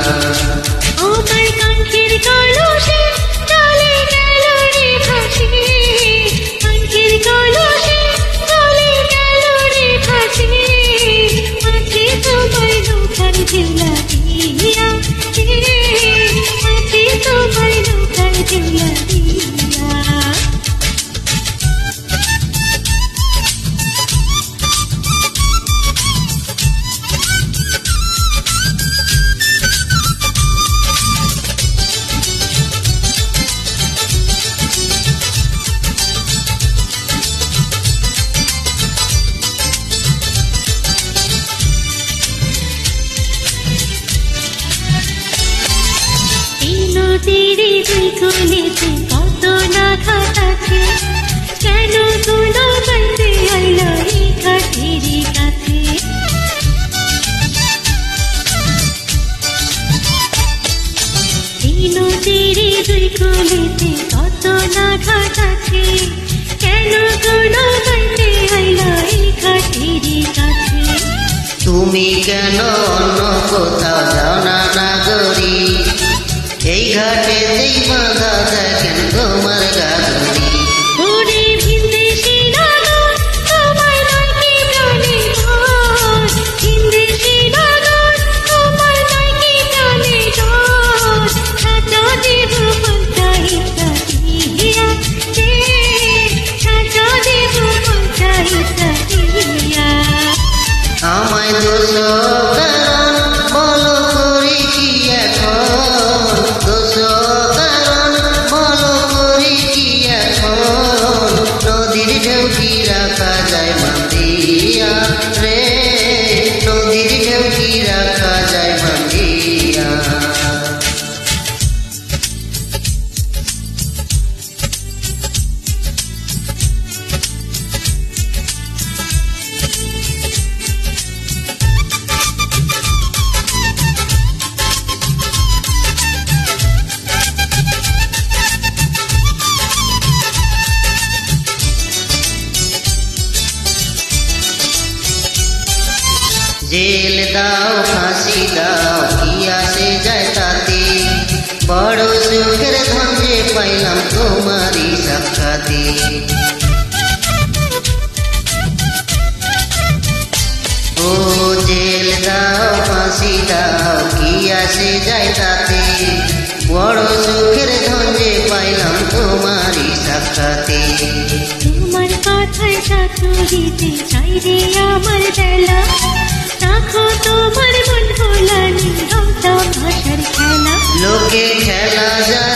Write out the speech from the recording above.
আমার কাঙ্ক্ষের কলসে চলে গেল রে ভাসি, কাঙ্ক্ষের কলসে চলে গেল রে ভাসি, মাঝে তোমার নৌকার ঢেউ লাগিয়া, মাঝে তোমার নৌকার ঢেউ লাগিয়া। নদীরে দুই কোলেতে কত না ঘাট আছে, কেন তুলো বাইতে আইল এই ঘাটেরই কাছে। এই নদীরে দুই কোলেতে কত না ঘাট আছে, কেন তুলো বাইতে আইল এই ঘাটেরই কাছে। তুমি কেন অন্য কোথাও যাও না নাগরী, এই ঘাটেতেই বাঁধা দেখেন তোমার গাগরি। ওরে ভিনদেশি নাগর তোমার নয় কি প্রাণে ডর, ভিনদেশি নাগর তোমার নয় কি প্রাণে ডর। সাজা দেব পঞ্চায়েত দিয়া, সাজা দেব পঞ্চায়েত দিয়া। আমায় দোষ কারণ বলো করি কি এখন, দোষ কারণ বলো করি কি এখন। নদীর ঢেউ কি রাখা যায় বান্ধিয়া রে, নদীর ঢেউ কি রাখা যায় বান্ধিয়া। জেল দাও ফাঁসি দাও কি আসে যায় তাতে, বড় সুখের ধন যে পাইলাম তোমারই সাক্ষাতে। ও জেল দাও ফাঁসি দাও কি আসে যায় তাতে, বড় সুখের ধন যে পাইলাম তোমারই সাক্ষাতে। তোমার কথায় চাতুরিতে চাই রে আমার বেলা, রাখো তোমার মন ভোলানি রংটা ভাষার খেলা। লোকে খেলা যায়